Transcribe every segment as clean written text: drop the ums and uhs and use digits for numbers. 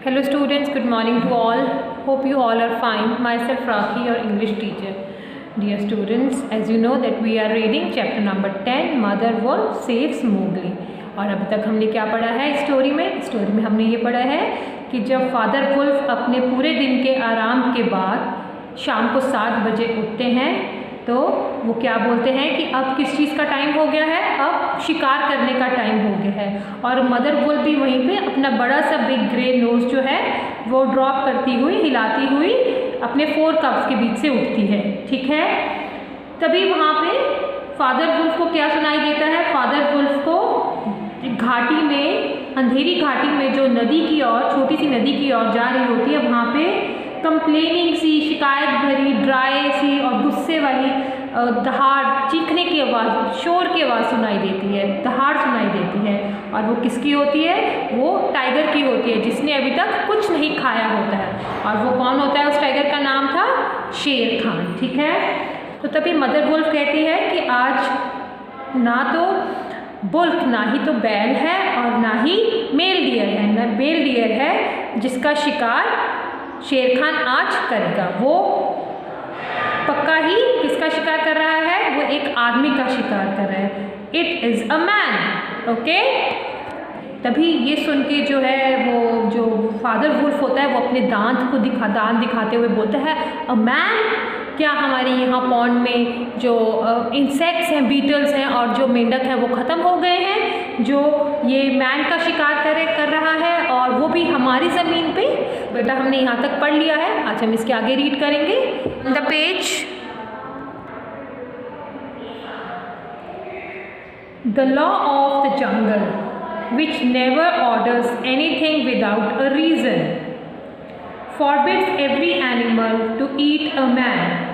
Hello students, good morning to all. Hope you all are fine. Myself Rakhi, your English teacher. Dear students, as you know that we are reading chapter number 10, Mother Wolf Saves Mowgli. और अभी तक हमने क्या पढ़ा है story में हमने ये पढ़ा है कि जब फादर वुल्फ अपने पूरे दिन के आराम के बाद शाम को 7 बजे उठते हैं तो वो क्या बोलते हैं कि अब किस चीज़ का टाइम हो गया है, अब शिकार करने का टाइम हो गया है। और मदर वुल्फ भी वहीं पे अपना बड़ा सा बिग ग्रे नोज जो है वो ड्रॉप करती हुई हिलाती हुई अपने 4 कप्स के बीच से उठती है। ठीक है, तभी वहाँ पे फादर वुल्फ को क्या सुनाई देता है? फादर वुल्फ को घाटी में, अंधेरी घाटी में जो नदी की ओर, छोटी सी नदी की ओर जा रही होती है, वहाँ पे कंप्लेनिंग सी, शिकायत भरी, ड्राई सी और गुस्से वाली दहाड़, चीखने की आवाज़, शोर की आवाज़ सुनाई देती है, दहाड़ सुनाई देती है। और वो किसकी होती है? वो टाइगर की होती है जिसने अभी तक कुछ नहीं खाया होता है। और वो कौन होता है? उस टाइगर का नाम था शेर खान। ठीक है, तो तभी मदर वुल्फ कहती है कि आज ना तो बुल्क, ना ही तो बैल है और ना ही मेल डियर है, ना मेल डियर है जिसका शिकार शेर खान आज करेगा। वो पक्का ही किसका शिकार कर रहा है? वो एक आदमी का शिकार कर रहा है। It is a man. Okay, तभी ये सुन के जो है वो जो फादर वुल्फ होता है वो अपने दांत दिखाते हुए बोलता है, अ मैन? क्या हमारे यहाँ पॉन्ड में जो इंसेक्ट्स हैं, बीटल्स हैं और जो मेंढक हैं वो ख़त्म हो गए हैं, जो ये मैन का शिकार कर रहा है और वो भी हमारी ज़मीन पे? बेटा हमने यहाँ तक पढ़ लिया है, आज हम इसके आगे रीड करेंगे। The page, the law of the jungle which never orders anything without a reason, forbids every animal to eat a man.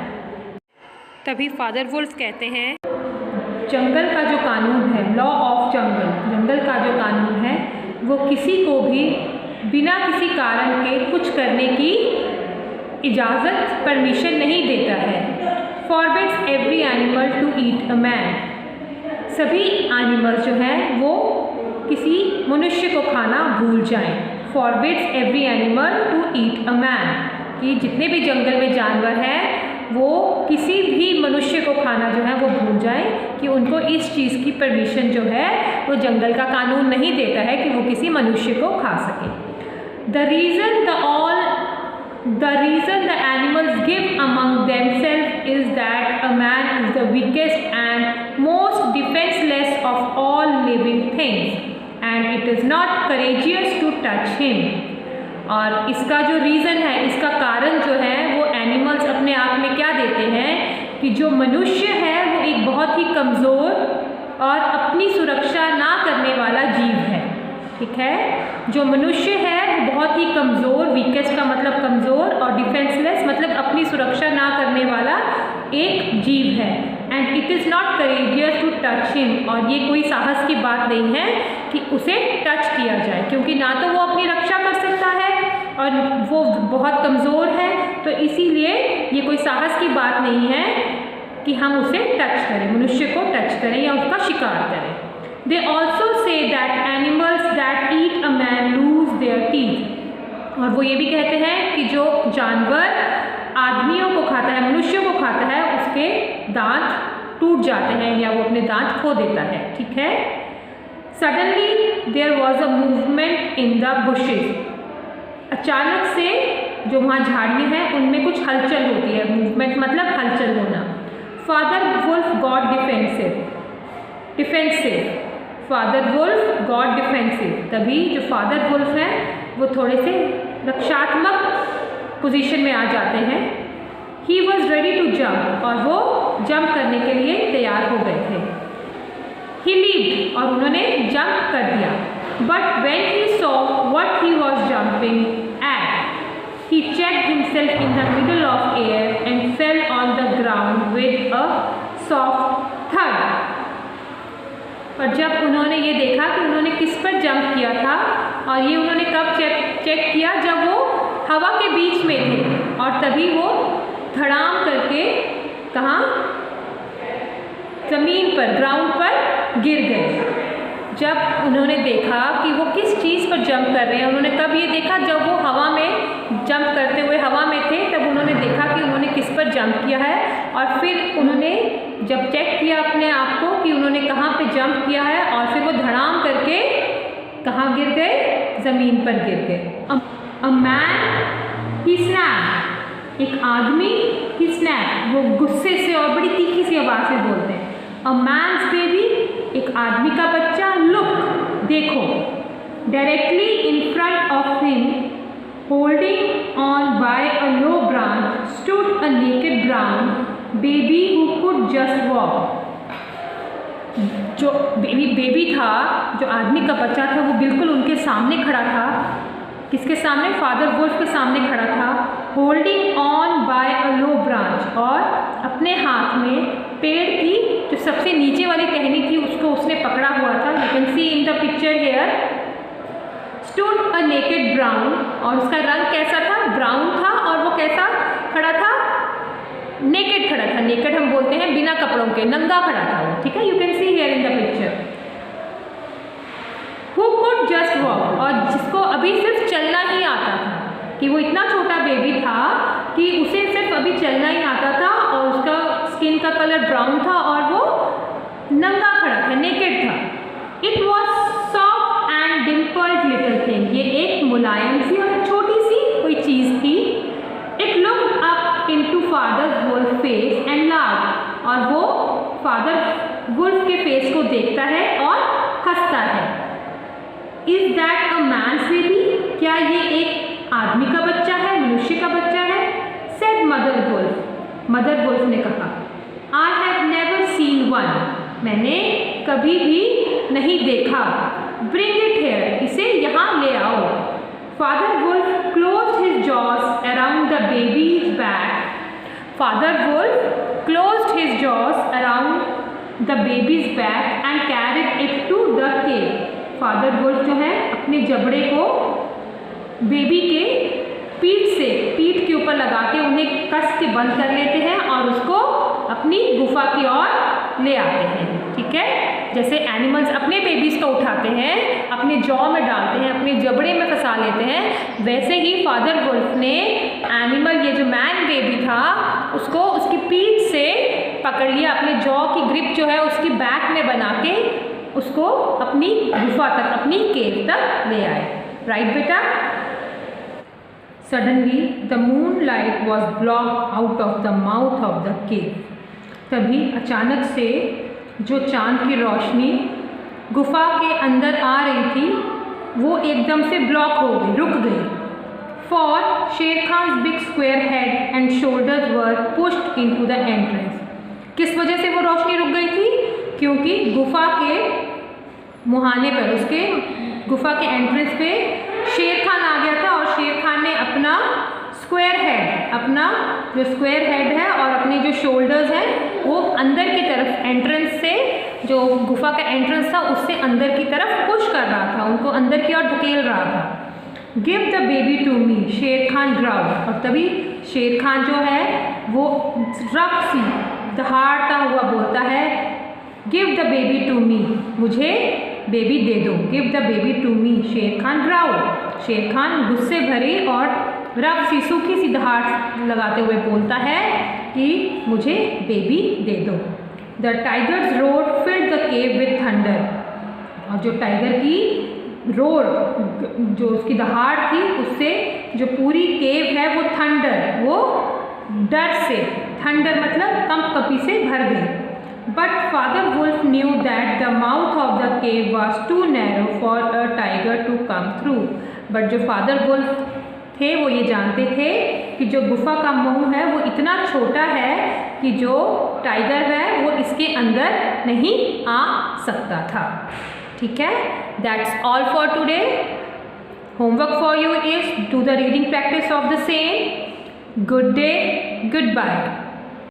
तभी फादर वुल्फ कहते हैं जंगल का जो कानून है, लॉ ऑफ जंगल, जंगल का जो कानून है वो किसी को भी बिना किसी कारण के कुछ करने की इजाज़त, परमिशन नहीं देता है। forbids every animal to eat a man, सभी एनिमल्स जो हैं वो किसी मनुष्य को खाना भूल जाएं। forbids every animal to eat a man, कि जितने भी जंगल में जानवर हैं वो किसी भी मनुष्य को खाना जो है वो भूल जाएं, कि उनको इस चीज़ की परमिशन जो है वो जंगल का कानून नहीं देता है कि वो किसी मनुष्य को खा सके। The reason the animals give among themselves is that a man is the weakest and most defenseless of all living things and it is not courageous to touch him. और इसका जो रीज़न है, इसका कारण जो है वो एनिमल्स अपने आप में क्या देते हैं कि जो मनुष्य है वो एक बहुत ही कमज़ोर और अपनी सुरक्षा ना करने वाला जीव है। ठीक है, जो मनुष्य है वो बहुत ही कमज़ोर, वीकेस्ट का मतलब कमज़ोर और डिफेंसलेस मतलब अपनी सुरक्षा ना करने वाला एक जीव है। And it is not courageous to touch him, और ये कोई साहस की बात नहीं है कि उसे टच किया जाए, क्योंकि ना तो वो अपनी रक्षा कर सकता है और वो बहुत कमज़ोर है, तो इसीलिए ये कोई साहस की बात नहीं है कि हम उसे टच करें, मनुष्य को टच करें या उसका शिकार करें। They also say that animals that eat a man lose their teeth, और वो ये भी कहते हैं कि जो जानवर आदमियों को खाता है, मनुष्यों को खाता है, उसके दांत टूट जाते हैं या वो अपने दांत खो देता है। ठीक है, Suddenly there was a movement in the bushes, अचानक से जो वहाँ झाड़ियाँ हैं उनमें कुछ हलचल होती है। मूवमेंट मतलब हलचल होना। Father wolf got defensive, father wolf got defensive, तभी जो फादर वुल्फ हैं वो थोड़े से रक्षात्मक पोजीशन में आ जाते हैं। He was ready to jump, और वो जंप करने के लिए तैयार हो गए थे। ही लीप्ड, और उन्होंने जंप कर दिया। But when he saw what he was jumping at, he checked himself in the middle of air and fell on the ground with a soft thud. और जब उन्होंने ये देखा कि उन्होंने किस पर जंप किया था, और ये उन्होंने कब चेक किया? जब वो हवा के बीच में थे, और तभी वो धड़ाम करके कहाँ? ज़मीन पर, ग्राउंड पर गिर गए। जब उन्होंने देखा कि वो किस चीज़ पर जंप कर रहे हैं, उन्होंने कब ये देखा, जब वो हवा में जंप करते हुए हवा में थे, तब उन्होंने देखा कि उन्होंने किस पर जंप किया है। और फिर उन्होंने जब चेक किया अपने आप को कि उन्होंने कहाँ पे जंप किया है, और फिर वो धड़ाम करके कहाँ गिर गए, ज़मीन पर गिर गए। अ मैन ही स्नैप, एक आदमी ही स्नैप, वो गुस्से से और बड़ी तीखी सी आवाज़ से बोलते हैं। अ मैन्स बेबी, एक आदमी का बच्चा, लुक, देखो, directly in front of him, holding on by a low branch, stood a naked brown baby who could just walk. जो बेबी था, जो आदमी का बच्चा था, वो बिल्कुल उनके सामने खड़ा था। किसके सामने? फादर वुल्फ के सामने खड़ा था। Holding on by a low branch, और अपने हाथ में पेड़ की जो सबसे नीचे वाली टहनी थी उसको उसने पकड़ा हुआ था। You can see in the picture here. Stood a naked brown, और उसका रंग कैसा था? ब्राउन था। और वो कैसा खड़ा था? नेकेड खड़ा था। नेकेड हम बोलते हैं बिना कपड़ों के, नंगा खड़ा था वो, ठीक है। You can see here in the picture. Who could just walk, और जिसको अभी सिर्फ चलना ही आता था, कि वो इतना छोटा बेबी था कि उसे सिर्फ अभी चलना ही आता था, और उसका स्किन का कलर ब्राउन था, और वो नंगा खड़ा था, नेकेड था। It was soft and dimpled little thing, ये एक मुलायम सी और छोटी सी कोई चीज़ थी। It looked up into father wolf face and laughed, और वो फादर वुल्फ के फेस को देखता है और हंसता है। Is that a man's baby, क्या ये एक आदमी का बच्चा है, मनुष्य का बच्चा है? Said mother wolf, mother wolf ने कहा। I have never seen one, मैंने कभी भी नहीं देखा। ब्रिंग इट हेयर, इसे यहाँ ले आओ। Father wolf closed his jaws around the baby's back, father wolf closed his jaws around the baby's back and carried it to the cave. Father wolf जो है अपने जबड़े को बेबी के पीठ के ऊपर लगा के उन्हें कस के बंद कर लेते हैं और उसको अपनी गुफा की ओर ले आते हैं, ठीक है। जैसे एनिमल्स अपने बेबीज़ को उठाते हैं, अपने जॉ में डालते हैं, अपने जबड़े में फंसा लेते हैं, वैसे ही फादर वुल्फ ने एनिमल, ये जो मैन बेबी था, उसको उसकी पीठ से पकड़ लिया, अपने जॉ की ग्रिप जो है उसकी बैक में बना के उसको अपनी गुफा तक, अपनी केव तक ले आए। राइट बेटा? Suddenly the moon light was block out of the mouth of the cave, तभी अचानक से जो चांद की रोशनी गुफा के अंदर आ रही थी वो एकदम से ब्लॉक हो गई, रुक गई। फॉर शेर Khan big square head and shoulders were pushed into the entrance. किस वजह से वो रोशनी रुक गई थी? क्योंकि गुफा के मुहाने पर, उसके गुफा के एंट्रेंस पे शेर खान आ गया था, और शेर खान ने अपना स्क्वायर हेड, अपना जो स्क्वायर हेड है और अपने जो शोल्डर्स हैं वो अंदर की तरफ, एंट्रेंस से, जो गुफा का एंट्रेंस था उससे अंदर की तरफ पुश कर रहा था, उनको अंदर की ओर धकेल रहा था। Give the baby to me, Shere Khan ground, और तभी शेर खान जो है वो रफ सी दहाड़ता हुआ बोलता है, give the baby to me, मुझे बेबी दे दो। Give the baby to me, Shere Khan ground, शेर खान गुस्से भरी और रफ सी सूखी सी दहाड़ लगाते हुए बोलता है कि मुझे बेबी दे दो। The tigers road filled the cave with thunder, और जो टाइगर की रोर, जो उसकी दहाड़ थी, उससे जो पूरी केव है वो थंडर, वो डर से, थंडर मतलब कंपकपी से भर गई। But Father Wolf knew that the mouth of the cave was too narrow for a tiger to come through. But जो Father Wolf थे वो ये जानते थे कि जो गुफा का मुंह है वो इतना छोटा है कि जो टाइगर है वो इसके अंदर नहीं आ सकता था, ठीक है। That's all for today. Homework for you is do the reading practice of the same. Good day, goodbye.